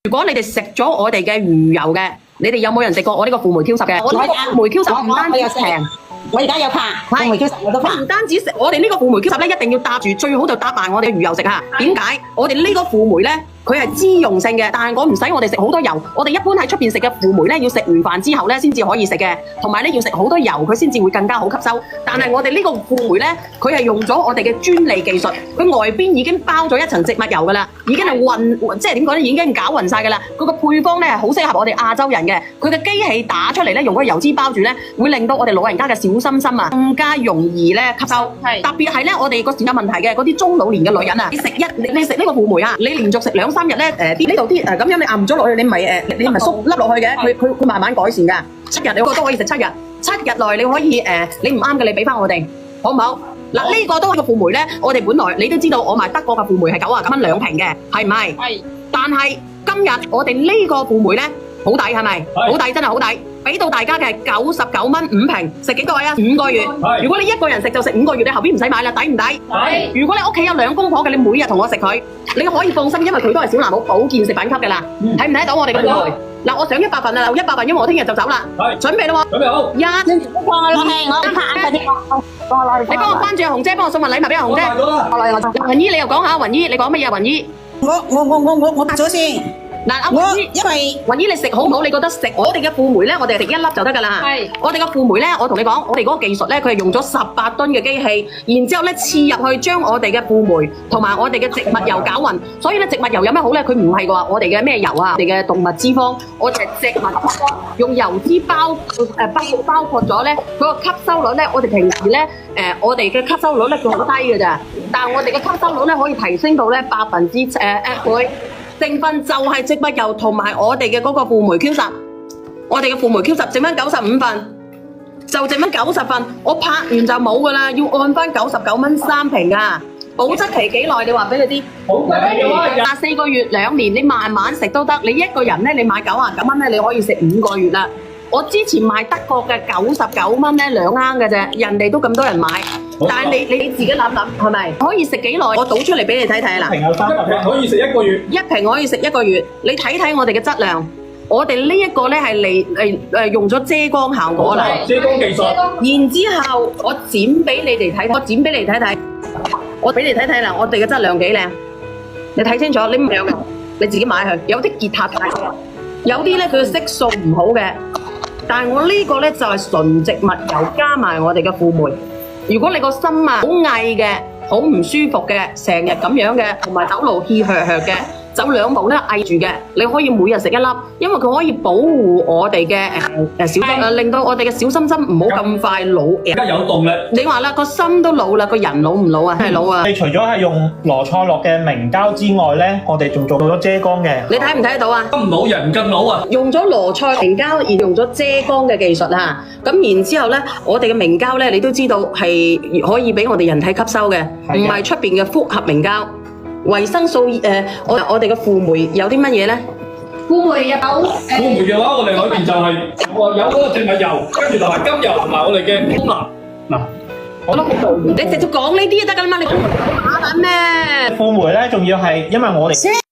如果你哋食咗我哋嘅魚油嘅，你哋有冇人食過我呢個輔酶 Q10嘅？我呢個輔酶 Q10唔單止平，我而家有拍輔酶 Q10我都拍。唔單止食我哋呢個輔酶 Q10咧，一定要搭住，最好就搭埋我哋嘅魚油食嚇。點解？我哋呢個輔酶咧，佢係脂溶性嘅，但係我唔使我哋食好多油。我哋一般喺出邊食嘅輔酶咧，要食完飯之後咧先至可以食嘅，同埋咧要食好多油，佢先至會更加好吸收。但係我哋呢個輔酶咧，佢係用咗我哋嘅專利技術，佢外邊已經包咗一層植物油㗎啦，已經係混，即係點講咧，已經攪勻晒㗎啦。佢個配方咧係好適合我哋亞洲人嘅，佢嘅機器打出嚟咧，用嗰個油脂包住咧，會令到我哋老人家嘅小心心啊更加容易咧吸收。特別係咧，我哋個有問題嘅嗰啲中老年嘅女人啊，你食呢個輔酶啊，你連續食2-3日咧，呢度啲咁樣你撳咗落去，你咪縮粒落去嘅，佢慢慢改善㗎。7日你個都可以食7日，7日內你可以你唔啱嘅你俾翻我哋，好唔好？嗱呢個都係個輔酶咧，我哋本來你都知道，我賣德國嘅輔酶係99蚊2瓶嘅，係唔係？係。但係今日我哋呢個輔酶咧好抵，係咪？好抵，真係好抵。俾到大家嘅係99蚊5瓶，食幾多啊？5個月。如果你一個人食就食5個月，你後邊唔使買啦，抵唔抵？抵。如果你屋企有2公婆嘅，你每日同我食佢，你可以放心，因為佢都係小藍帽保健食品級嘅啦。睇唔睇到我哋嘅輔酶？嗱，我上100份啦，100份，因為我聽日就走啦。準備啦喎。準備好。你幫我關住阿紅姐，幫我送份禮物俾阿紅姐。雲姨，你又講下，雲姨，你講乜嘢？雲姨。我拍咗先。嗱，阿雲姨，因為雲姨你食好唔好？你覺得食我哋嘅輔酶咧，我哋食1粒就得㗎啦。係。我哋嘅輔酶咧，我同你講，我哋嗰個技術咧，佢係用咗18噸嘅機器，然之後咧刺入去將我哋嘅輔酶同埋我哋嘅植物油攪勻。所以咧，植物油有咩好咧？佢唔係話我哋嘅咩油啊，我哋嘅動物脂肪，我哋係植物脂肪，用油脂包括咗咧，嗰個吸收率咧，我哋平時咧我哋嘅吸收率咧佢好低㗎咋，但係我哋嘅吸收率咧可以提升到咧1倍。成分就係植物油同埋我哋嘅嗰個輔酶 Q10，我哋嘅輔酶 Q10剩翻95份，就剩翻90份，我拍完就冇㗎啦，要按翻99蚊3瓶㗎，保質期幾耐？你話俾佢知。好，4個月2年，你慢慢食都得。你一個人咧，你買99蚊咧，你可以食5個月啦。我之前賣德國嘅99蚊咧2盎嘅啫，人哋都咁多人買。但係你自己諗諗係咪可以食幾耐？我倒出嚟俾你睇睇啦。一瓶有3瓶可以食1個月。一瓶可以食1個月，你睇睇我哋嘅質量。我哋呢一個咧係用咗遮光效果啦。遮光技術。然之後我剪俾你哋睇睇，我剪俾你睇睇，我俾你睇睇啦。我哋嘅質量幾靚，你睇清楚。你唔靚嘅，你自己買去。有啲結塔太多，有啲咧佢嘅色素唔好嘅。但係我呢個咧就係純植物油加埋我哋嘅輔酶。如果你個心啊好翳嘅，好唔舒服嘅，成日咁樣嘅，同埋走路氣靴嘅，走2步咧翳住嘅，你可以每日食1粒，因為佢可以保護我哋嘅小心，令到我哋嘅小心心唔好咁快老。而家有動力。你話啦，個心都老啦，個人老唔老啊？係老啊。你除咗係用羅塞諾嘅明膠之外咧，我哋仲做到咗遮光嘅。你睇唔睇得到啊？心老人更老啊！用咗羅塞明膠而用咗遮光嘅技術啊！咁然之後咧，我哋嘅明膠咧，你都知道係可以俾我哋人體吸收嘅，唔係出邊嘅複合明膠。維生素我哋嘅輔酶有啲乜嘢咧？輔酶有輔酶嘅話，我哋裏邊就係有嗰個植物油，跟住就係甘油同埋我哋嘅功能。嗱，我都好做，你直接講呢啲就得㗎啦嘛，你打緊咩？輔酶咧，仲要係因為我哋。